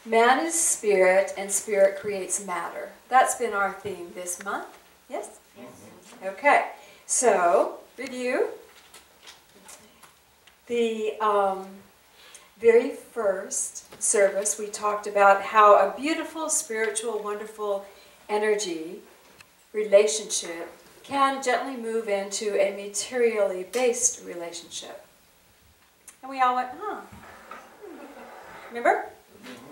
Man is spirit, and spirit creates matter. That's been our theme this month. Yes? Okay. So, review. The very first service, we talked about how a beautiful, spiritual, wonderful energy relationship can gently move into a materially based relationship. And we all went, huh. Remember?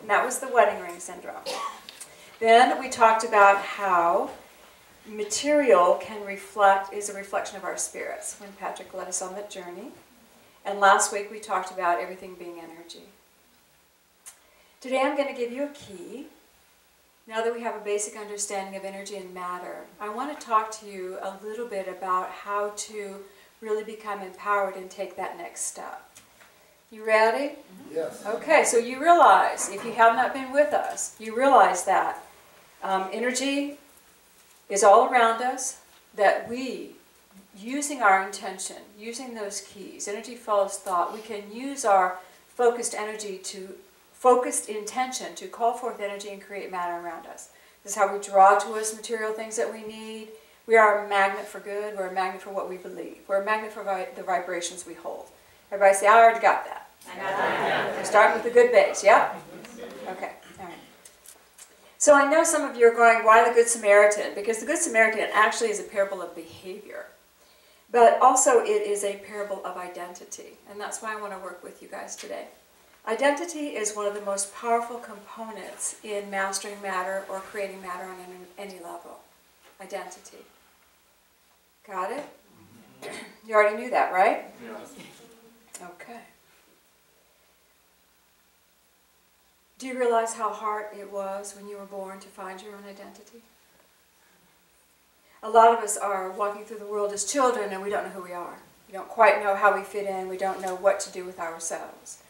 And that was the wedding ring syndrome. Then we talked about how material is a reflection of our spirits, when Patrick led us on that journey. And last week we talked about everything being energy. Today I'm going to give you a key. Now that we have a basic understanding of energy and matter, I want to talk to you a little bit about how to really become empowered and take that next step. You ready? Yes. Okay, so you realize, if you have not been with us, you realize that energy is all around us, that we, using our intention, using those keys, energy follows thought, we can use our focused intention to call forth energy and create matter around us. This is how we draw to us material things that we need. We are a magnet for good. We're a magnet for what we believe. We're a magnet for the vibrations we hold. Everybody say, I already got that. I got that. We're starting with a good base, yeah? Okay, all right. So I know some of you are going, why the Good Samaritan? Because the Good Samaritan actually is a parable of behavior. But also it is a parable of identity. And that's why I want to work with you guys today. Identity is one of the most powerful components in mastering matter or creating matter on any level. Identity. Got it? You already knew that, right? Yes. Okay. Do you realize how hard it was when you were born to find your own identity? A lot of us are walking through the world as children and we don't know who we are. We don't quite know how we fit in. We don't know what to do with ourselves.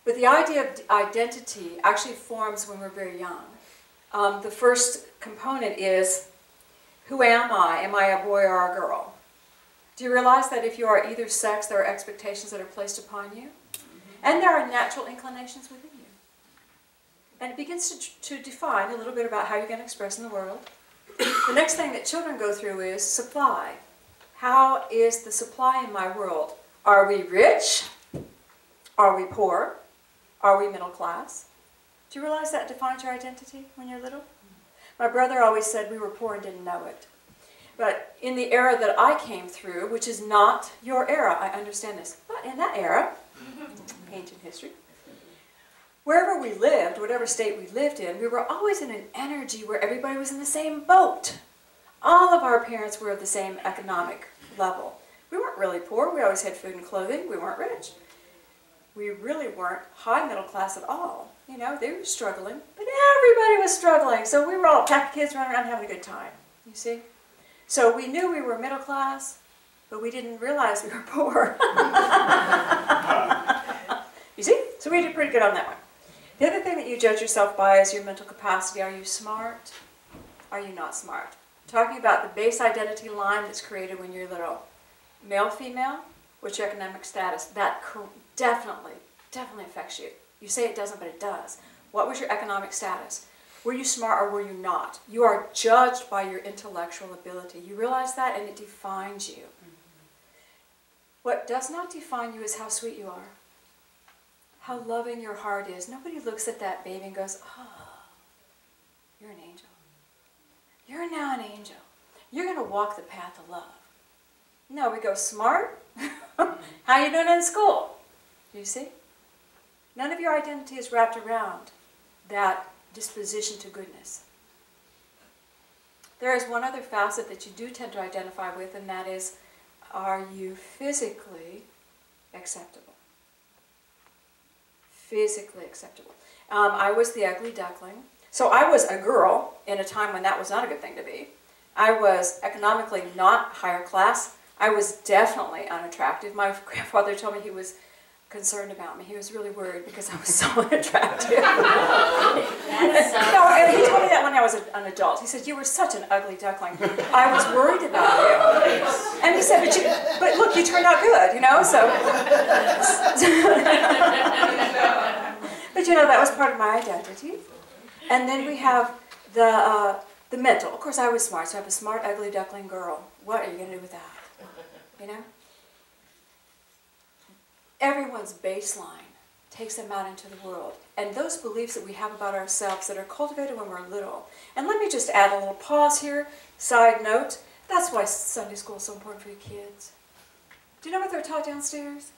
But the idea of identity actually forms when we're very young. The first component is, who am I? Am I a boy or a girl? Do you realize that if you are either sex, there are expectations that are placed upon you? And there are natural inclinations within you. And it begins to define a little bit about how you're going to express in the world. The next thing that children go through is supply. How is the supply in my world? Are we rich? Are we poor? Are we middle class? Do you realize that defines your identity when you're little? My brother always said we were poor and didn't know it. But in the era that I came through, which is not your era, I understand this, but in that era, ancient history, wherever we lived, whatever state we lived in, we were always in an energy where everybody was in the same boat. All of our parents were of the same economic level. We weren't really poor. We always had food and clothing. We weren't rich. We really weren't high middle class at all. You know, they were struggling, but everybody was struggling. So we were all pack of kids running around having a good time, you see? So we knew we were middle class, but we didn't realize we were poor. You see? So we did pretty good on that one. The other thing that you judge yourself by is your mental capacity. Are you smart? Are you not smart? Talking about the base identity line that's created when you're little. Male, female, what's your economic status? That definitely affects you. You say it doesn't, but it does. What was your economic status? Were you smart or were you not? You are judged by your intellectual ability. You realize that, and it defines you. What does not define you is how sweet you are, how loving your heart is. Nobody looks at that baby and goes, oh, you're an angel. You're now an angel. You're going to walk the path of love. No, we go, smart? How you doing in school? Do you see? None of your identity is wrapped around that disposition to goodness. There is one other facet that you do tend to identify with, and that is, are you physically acceptable? Physically acceptable. I was the ugly duckling. So I was a girl in a time when that was not a good thing to be. I was economically not higher class. I was definitely unattractive. My grandfather told me he was concerned about me. He was really worried because I was so unattractive. No, and he told me that when I was an adult. He said, you were such an ugly duckling. I was worried about you. And he said, but look, you turned out good, you know, so. But did you know that was part of my identity? And then we have the mental. Of course, I was smart, so I have a smart, ugly duckling girl. What are you going to do with that? You know? Everyone's baseline takes them out into the world. And those beliefs that we have about ourselves that are cultivated when we're little. And let me just add a little pause here. Side note, that's why Sunday school is so important for you kids. Do you know what they're taught downstairs?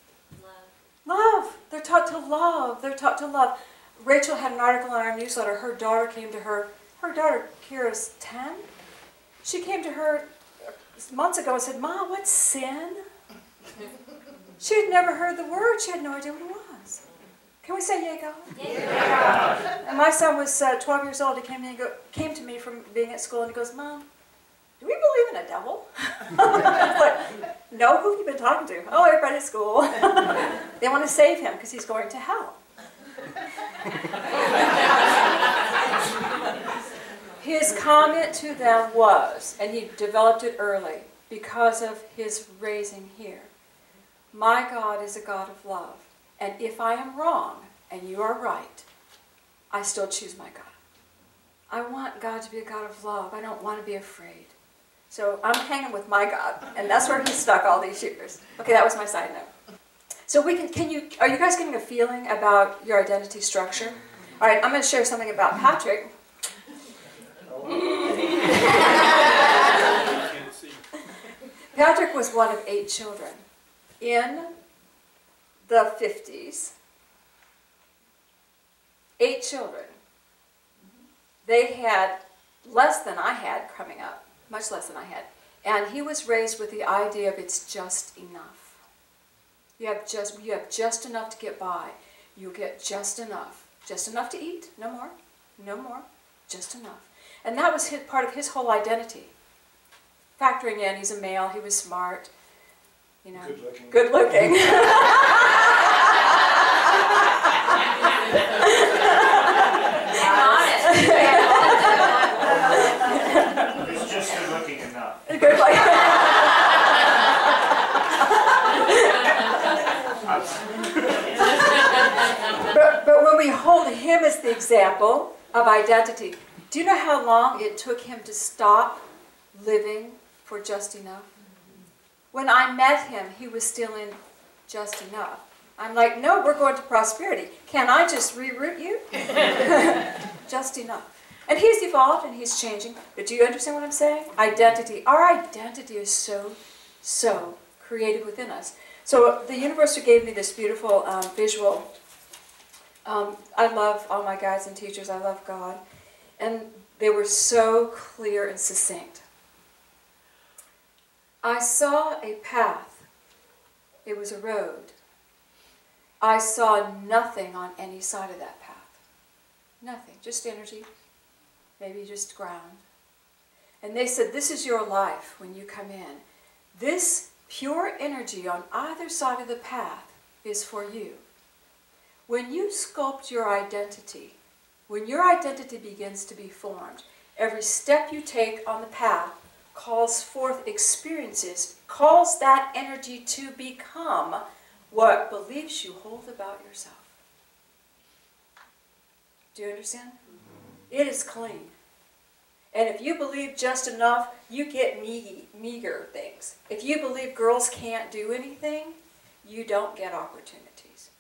Love. They're taught to love. They're taught to love. Rachel had an article in our newsletter. Her daughter came to her. Her daughter, Kira's 10. She came to her months ago and said, "Mom, what's sin?" She had never heard the word. She had no idea what it was. Can we say yay, God? Yay, God. And my son was 12 years old. He came to me from being at school and he goes, "Mom, do we believe in a devil?" I was like, "No, who have you been talking to?" "Oh, everybody at school." They want to save him because he's going to hell. His comment to them was, and he developed it early because of his raising here, "My God is a God of love, and if I am wrong and you are right, I still choose my God. I want God to be a God of love. I don't want to be afraid." So I'm hanging with my God, and that's where he's stuck all these years. Okay, that was my side note. So are you guys getting a feeling about your identity structure? All right, I'm going to share something about Patrick. Patrick was one of 8 children. In the 50s, 8 children. They had less than I had coming up, much less than I had. And he was raised with the idea of it's just enough. You have just enough to get by. You get just enough. Just enough to eat, no more, no more, just enough. And that was part of his whole identity. Factoring in, he's a male, he was smart, you know, good looking. He's just good looking enough. Good looking. But when we hold him as the example of identity, do you know how long it took him to stop living for just enough? When I met him, he was still in just enough. I'm like, "No, we're going to prosperity. Can I just reroute you?" Just enough. And he's evolved and he's changing. But do you understand what I'm saying? Identity. Our identity is so created within us. So the universe gave me this beautiful visual. I love all my guides and teachers. I love God. And they were so clear and succinct. I saw a path. It was a road. I saw nothing on any side of that path. Nothing. Just energy. Maybe just ground. And they said, "This is your life when you come in. This pure energy on either side of the path is for you. When you sculpt your identity, when your identity begins to be formed, every step you take on the path calls forth experiences, calls that energy to become what beliefs you hold about yourself." Do you understand? It is clean. And if you believe just enough, you get meager things. If you believe girls can't do anything, you don't get opportunities.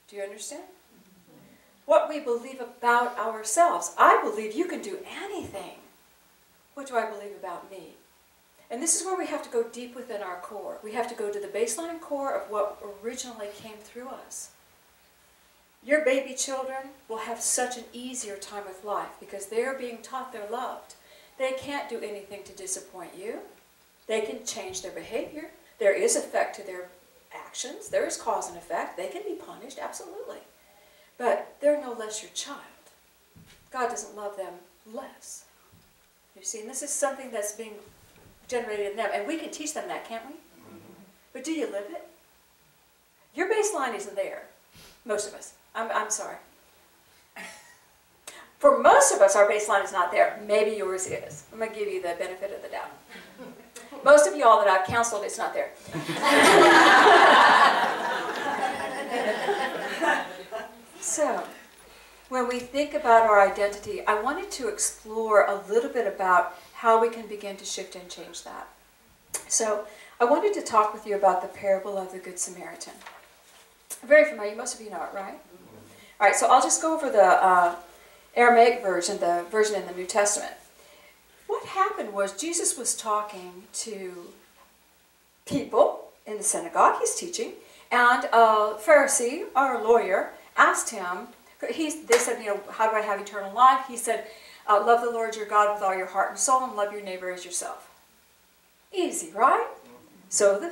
Do you understand? What we believe about ourselves. I believe you can do anything. What do I believe about me? And this is where we have to go deep within our core. We have to go to the baseline core of what originally came through us. Your baby children will have such an easier time with life because they're being taught they're loved. They can't do anything to disappoint you. They can change their behavior. There is effect to their actions. There is cause and effect. They can be punished, absolutely. But they're no less your child. God doesn't love them less. You see, and this is something that's being generated in them. And we can teach them that, can't we? But do you live it? Your baseline isn't there. Most of us. I'm sorry. For most of us, our baseline is not there. Maybe yours is. I'm going to give you the benefit of the doubt. Most of you all that I've counseled, it's not there. So, when we think about our identity, I wanted to explore a little bit about how we can begin to shift and change that. So I wanted to talk with you about the parable of the Good Samaritan. Very familiar, most of you know it, right? All right, so I'll just go over the Aramaic version, the version in the New Testament. What happened was Jesus was talking to people in the synagogue, he's teaching, and a Pharisee, or a lawyer, asked him, they said, how do I have eternal life? He said, love the Lord your God with all your heart and soul, and love your neighbor as yourself. Easy, right? So the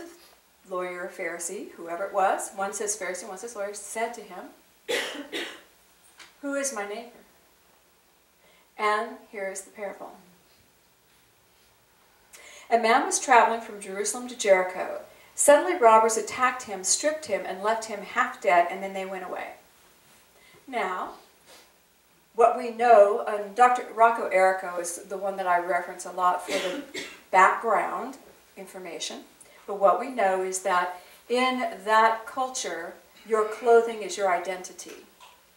lawyer, Pharisee, whoever it was, one says Pharisee, one says lawyer, said to him, who is my neighbor? And here is the parable. A man was traveling from Jerusalem to Jericho. Suddenly robbers attacked him, stripped him, and left him half dead, and then they went away. Now, what we know, and Dr. Rocco Errico is the one that I reference a lot for the background information, but what we know is that in that culture, your clothing is your identity.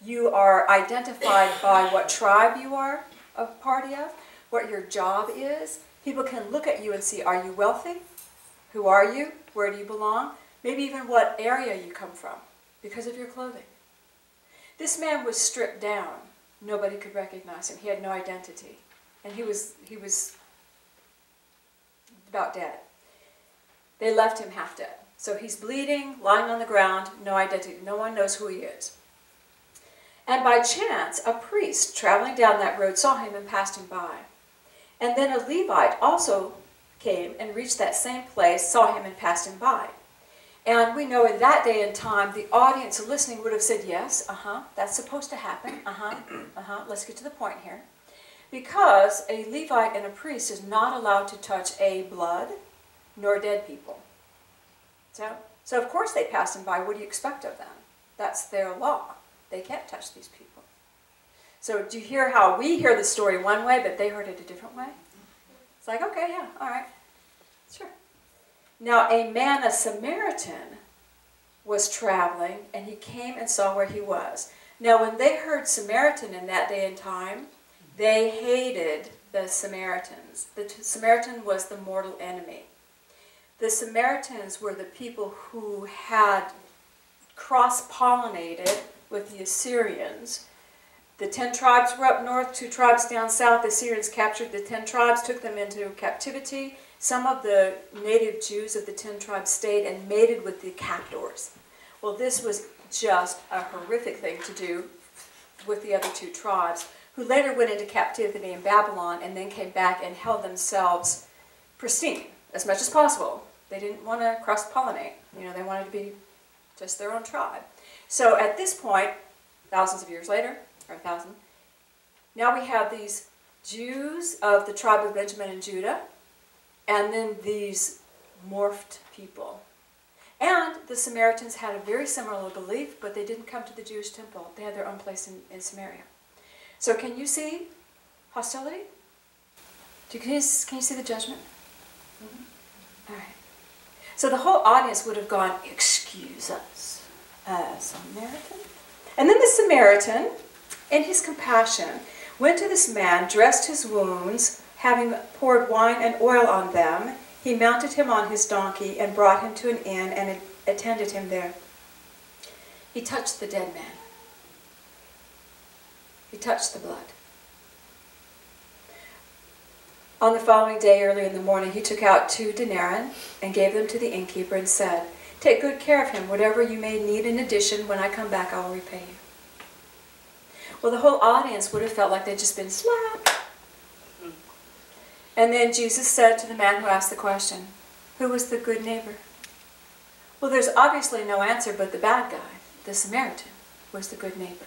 You are identified by what tribe you are a party of, what your job is. People can look at you and see, are you wealthy? Who are you? Where do you belong? Maybe even what area you come from, because of your clothing. This man was stripped down. Nobody could recognize him. He had no identity. And he was about dead. They left him half dead. So he's bleeding, lying on the ground, no identity. No one knows who he is. And by chance, a priest traveling down that road saw him and passed him by. And then a Levite also came and reached that same place, saw him and passed him by. And we know in that day and time, the audience listening would have said, yes, that's supposed to happen, let's get to the point here. Because a Levite and a priest is not allowed to touch a blood nor dead people. So of course they passed him by. What do you expect of them? That's their law. They can't touch these people. So do you hear how we hear the story one way, but they heard it a different way? It's like, okay, yeah, all right, sure. Now a man, a Samaritan, was traveling, and he came and saw where he was. Now when they heard Samaritan in that day and time, they hated the Samaritans. The Samaritan was the mortal enemy. The Samaritans were the people who had cross-pollinated with the Assyrians. The 10 tribes were up north, 2 tribes down south. The Assyrians captured the 10 tribes, took them into captivity. Some of the native Jews of the 10 tribes stayed and mated with the captors. Well, this was just a horrific thing to do with the other 2 tribes, who later went into captivity in Babylon and then came back and held themselves pristine as much as possible. They didn't want to cross-pollinate. They wanted to be just their own tribe. So at this point, thousands of years later, or 1,000, now we have these Jews of the tribe of Benjamin and Judah, and then these morphed people. And the Samaritans had a very similar belief, but they didn't come to the Jewish temple. They had their own place in Samaria. So can you see hostility? Can you see the judgment? All right. So the whole audience would have gone, excuse us, Samaritan? And then the Samaritan, in his compassion, went to this man, dressed his wounds, having poured wine and oil on them. He mounted him on his donkey and brought him to an inn and attended him there. He touched the dead man. He touched the blood. On the following day, early in the morning, he took out 2 denarii and gave them to the innkeeper and said, take good care of him. Whatever you may need in addition, when I come back, I will repay you. Well, the whole audience would have felt like they'd just been slapped. And then Jesus said to the man who asked the question, who was the good neighbor? Well, there's obviously no answer, but the bad guy, the Samaritan, was the good neighbor.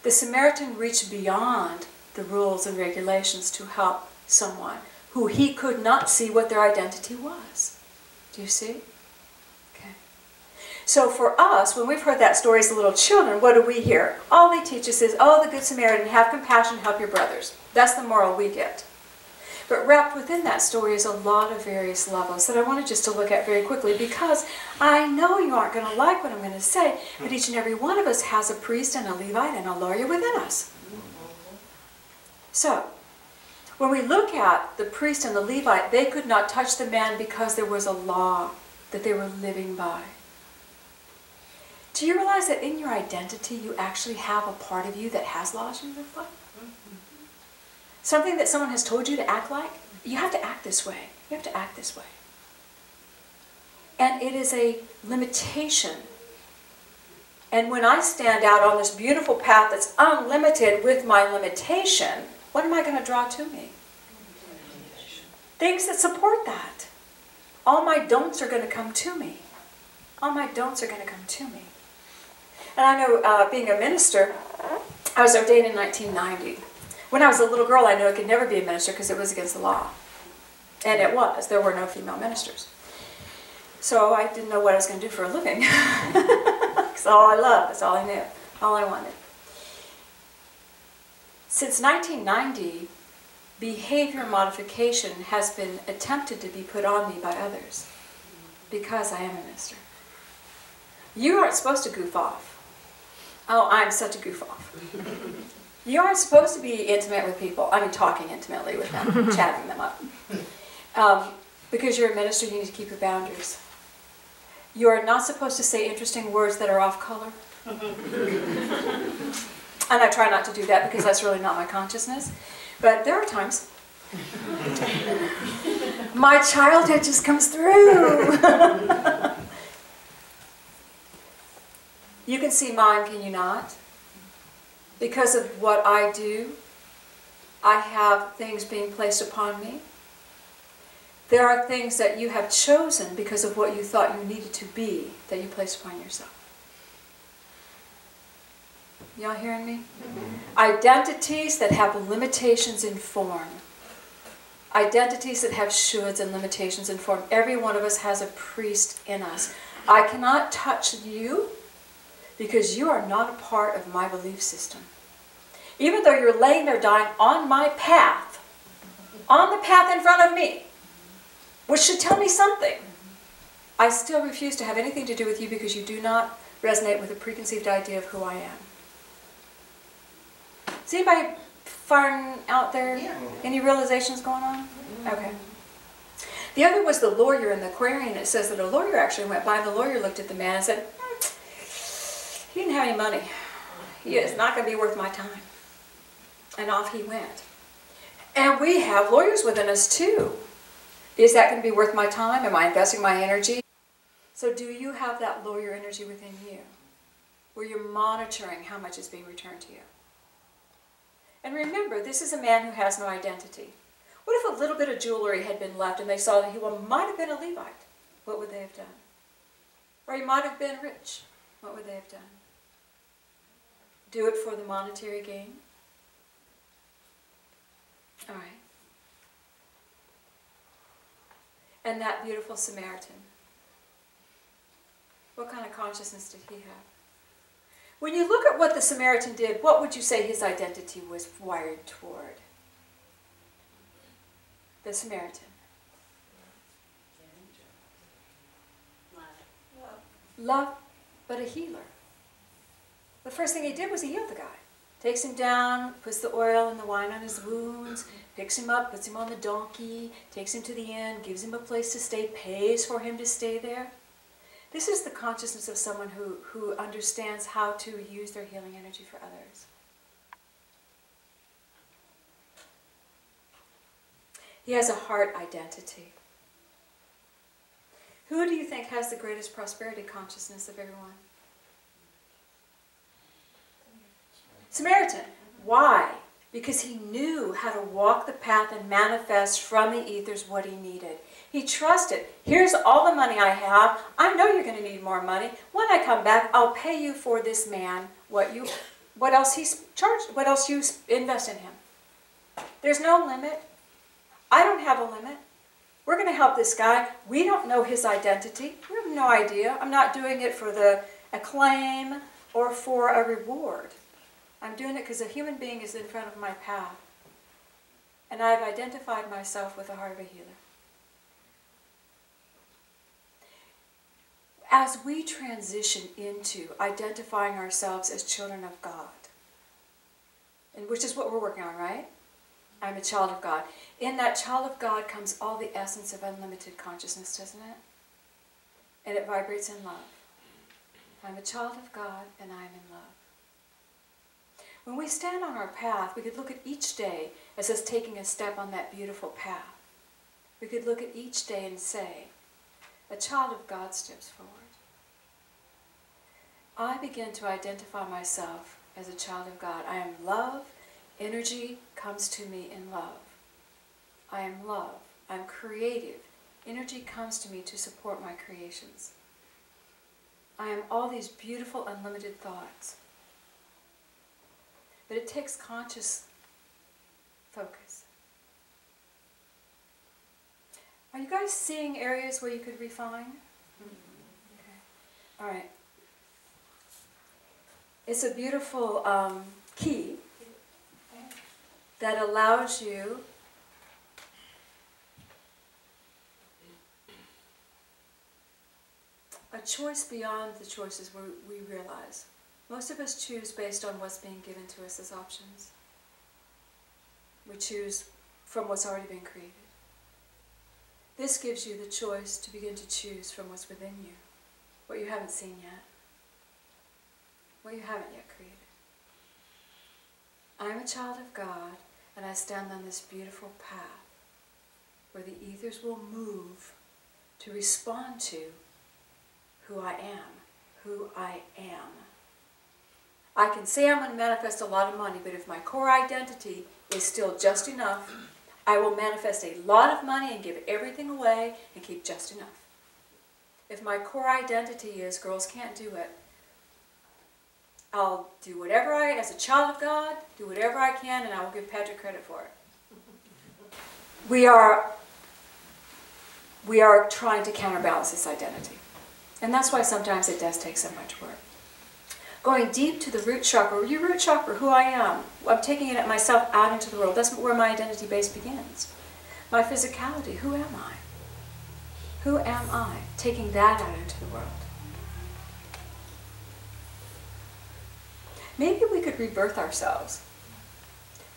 The Samaritan reached beyond the rules and regulations to help someone who he could not see what their identity was. Do you see? Okay. So for us, when we've heard that story as little children, what do we hear? All they teach us is, oh, the Good Samaritan, have compassion, help your brothers. That's the moral we get. But wrapped within that story is a lot of various levels that I wanted just to look at very quickly, because I know you aren't going to like what I'm going to say, but each and every one of us has a priest and a Levite and a lawyer within us. So, when we look at the priest and the Levite, they could not touch the man because there was a law that they were living by. Do you realize that in your identity you actually have a part of you that has laws you live by? Something that someone has told you to act like? You have to act this way. You have to act this way. And it is a limitation. And when I stand out on this beautiful path that's unlimited with my limitation, what am I going to draw to me? Things that support that. All my don'ts are going to come to me. All my don'ts are going to come to me. And I know, being a minister, I was ordained in 1990. When I was a little girl, I knew I could never be a minister because it was against the law. And it was. There were no female ministers. So I didn't know what I was going to do for a living. That's all I loved. That's all I knew. All I wanted. Since 1990, behavior modification has been attempted to be put on me by others because I am a minister. You aren't supposed to goof off. Oh, I'm such a goof off. You aren't supposed to be intimate with people. I mean, talking intimately with them, chatting them up. Because you're a minister, you need to keep your boundaries. You are not supposed to say interesting words that are off color. And I try not to do that because that's really not my consciousness. But there are times. My childhood just comes through. You can see mine, can you not? Because of what I do, I have things being placed upon me. There are things that you have chosen because of what you thought you needed to be that you place upon yourself. Y'all hearing me? Mm-hmm. Identities that have limitations in form. Identities that have shoulds and limitations in form. Every one of us has a priest in us. I cannot touch you because you are not a part of my belief system. Even though you're laying there dying on my path, on the path in front of me, which should tell me something, I still refuse to have anything to do with you because you do not resonate with a preconceived idea of who I am. Is anybody firing out there? Yeah. Any realizations going on? Okay. The other was the lawyer in the Aquarian. It says that a lawyer actually went by and the lawyer looked at the man and said, he didn't have any money. He is not going to be worth my time. And off he went. And we have lawyers within us too. Is that going to be worth my time? Am I investing my energy? So do you have that lawyer energy within you? Where you're monitoring how much is being returned to you? And remember, this is a man who has no identity. What if a little bit of jewelry had been left and they saw that he might have been a Levite? What would they have done? Or he might have been rich. What would they have done? Do it for the monetary gain? All right. And that beautiful Samaritan, what kind of consciousness did he have? When you look at what the Samaritan did, what would you say his identity was wired toward? The Samaritan. Love, but a healer. The first thing he did was he healed the guy. Takes him down, puts the oil and the wine on his wounds, picks him up, puts him on the donkey, takes him to the inn, gives him a place to stay, pays for him to stay there. This is the consciousness of someone who understands how to use their healing energy for others. He has a heart identity. Who do you think has the greatest prosperity consciousness of everyone? Samaritan. Why? Because he knew how to walk the path and manifest from the ethers what he needed. He trusted. Here's all the money I have. I know you're going to need more money. When I come back, I'll pay you for this man what else he's charged, what else you invest in him. There's no limit. I don't have a limit. We're going to help this guy. We don't know his identity. We have no idea. I'm not doing it for the acclaim or for a reward. I'm doing it because a human being is in front of my path. And I've identified myself with the heart of a healer. As we transition into identifying ourselves as children of God, and which is what we're working on, right? I'm a child of God. In that child of God comes all the essence of unlimited consciousness, doesn't it? And it vibrates in love. I'm a child of God and I am in love. When we stand on our path, we could look at each day as us taking a step on that beautiful path. We could look at each day and say, a child of God steps forward. I begin to identify myself as a child of God. I am love. Energy comes to me in love. I am love. I'm creative. Energy comes to me to support my creations. I am all these beautiful, unlimited thoughts. But it takes conscious focus. Are you guys seeing areas where you could refine? Okay. All right. It's a beautiful key that allows you a choice beyond the choices we realize. Most of us choose based on what's being given to us as options. We choose from what's already been created. This gives you the choice to begin to choose from what's within you, what you haven't seen yet, what you haven't yet created. I'm a child of God, and I stand on this beautiful path where the ethers will move to respond to who I am. I can say I'm going to manifest a lot of money, but if my core identity is still just enough, I will manifest a lot of money and give everything away and keep just enough. If my core identity is girls can't do it, I'll do whatever as a child of God, do whatever I can, and I will give Patrick credit for it. We are trying to counterbalance this identity. And that's why sometimes it does take so much work. Going deep to the root chakra, your root chakra, who I am. I'm taking it myself out into the world. That's where my identity base begins. My physicality, who am I? Who am I? Taking that out into the world. Maybe we could rebirth ourselves.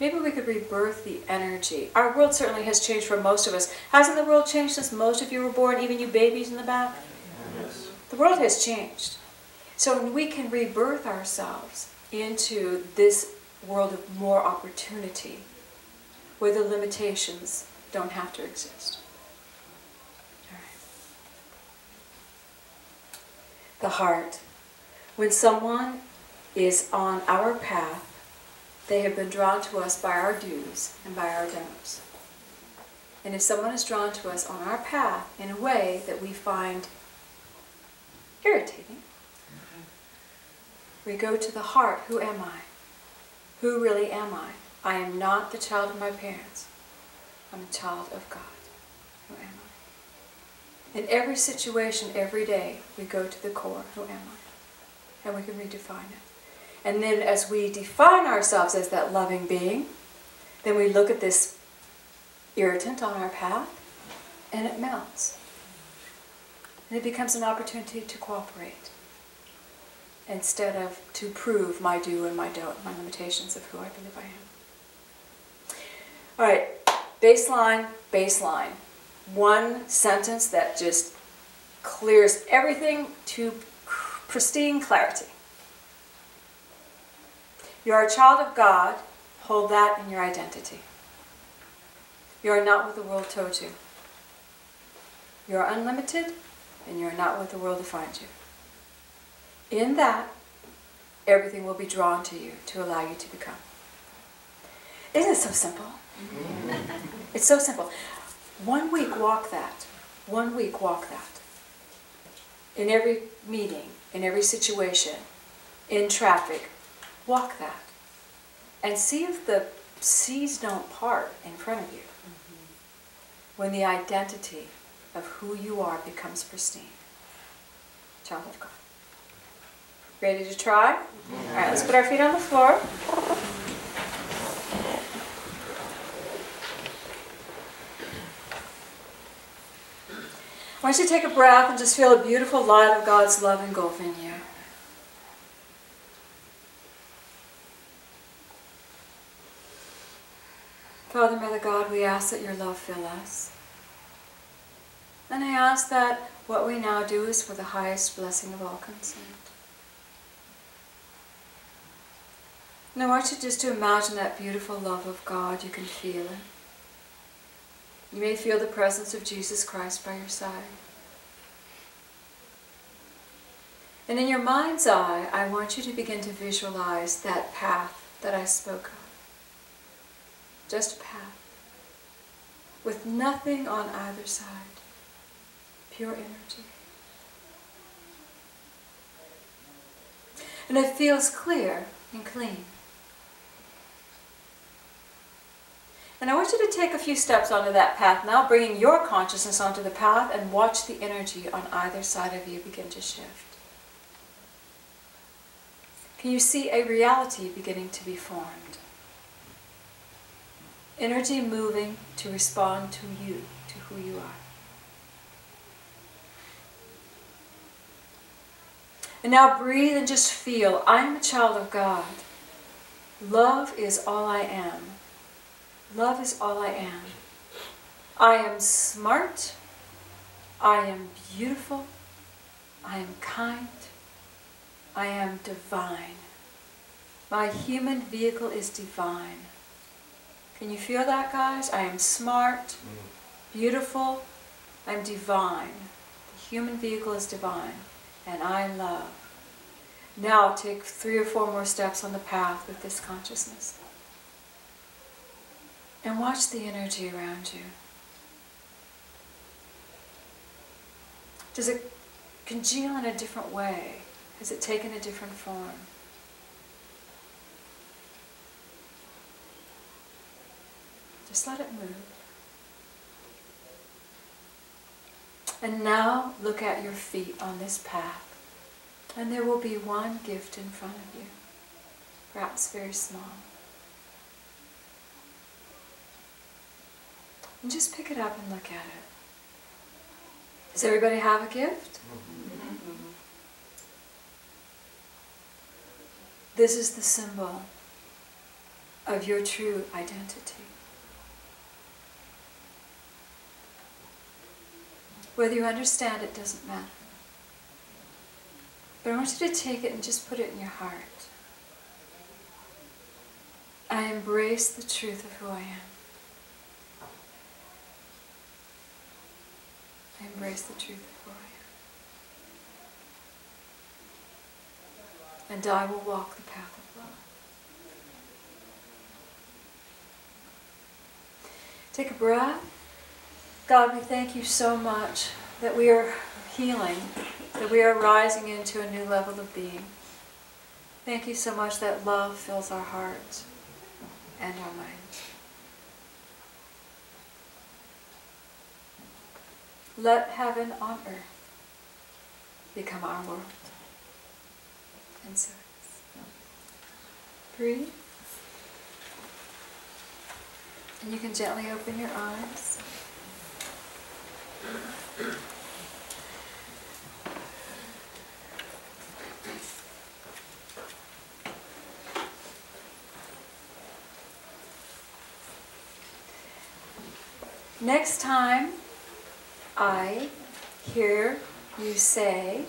Maybe we could rebirth the energy. Our world certainly has changed for most of us. Hasn't the world changed since most of you were born, even you babies in the back? Yes. The world has changed. So we can rebirth ourselves into this world of more opportunity, where the limitations don't have to exist. All right. The heart. When someone is on our path, they have been drawn to us by our do's and by our don'ts. And if someone is drawn to us on our path in a way that we find irritating, we go to the heart. Who am I? Who really am I? I am not the child of my parents. I'm a child of God. Who am I? In every situation, every day, we go to the core. Who am I? And we can redefine it. And then as we define ourselves as that loving being, then we look at this irritant on our path, and it melts. And it becomes an opportunity to cooperate, instead of to prove my do and my don't, my limitations of who I believe I am. All right, baseline, baseline. One sentence that just clears everything to pristine clarity. You are a child of God. Hold that in your identity. You are not what the world told you. You are unlimited, and you are not what the world defines you. In that, everything will be drawn to you to allow you to become. Isn't it so simple? It's so simple. 1 week, walk that. 1 week, walk that. In every meeting, in every situation, in traffic, walk that. And see if the seas don't part in front of you. When the identity of who you are becomes pristine. Child of God. Ready to try? All right, let's put our feet on the floor. I want you to take a breath and just feel a beautiful light of God's love engulfing you. Father, Mother God, we ask that your love fill us. And I ask that what we now do is for the highest blessing of all concerned. And I want you just to imagine that beautiful love of God. You can feel it. You may feel the presence of Jesus Christ by your side. And in your mind's eye, I want you to begin to visualize that path that I spoke of. Just a path, with nothing on either side. Pure energy. And it feels clear and clean. And I want you to take a few steps onto that path now, bringing your consciousness onto the path, and watch the energy on either side of you begin to shift. Can you see a reality beginning to be formed? Energy moving to respond to you, to who you are. And now breathe and just feel, I am a child of God. Love is all I am. Love is all I am. I am smart. I am beautiful. I am kind. I am divine. My human vehicle is divine. Can you feel that, guys? I am smart, beautiful, I'm divine. The human vehicle is divine, and I am love. Now take 3 or 4 more steps on the path with this consciousness. And watch the energy around you. Does it congeal in a different way? Has it taken a different form? Just let it move. And now look at your feet on this path. And there will be one gift in front of you, perhaps very small. And just pick it up and look at it. Does everybody have a gift? This is the symbol of your true identity. Whether you understand it doesn't matter. But I want you to take it and just put it in your heart. I embrace the truth of who I am. I embrace the truth of who I am. And I will walk the path of love. Take a breath. God, we thank you so much that we are healing, that we are rising into a new level of being. Thank you so much that love fills our hearts and our minds. Let heaven on earth become our world. And so breathe. And you can gently open your eyes. Next time I hear you say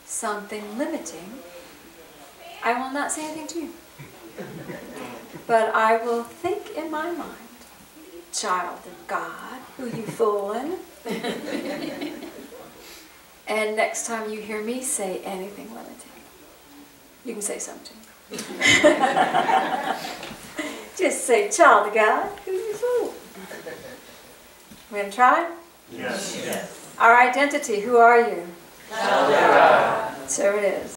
something limiting, I will not say anything to you. But I will think in my mind, child of God, who you fooling? And next time you hear me say anything limiting, you can say something. Just say, child of God, who you fooling? We gonna try? Yes. Our identity, who are you? Child of God. So it is.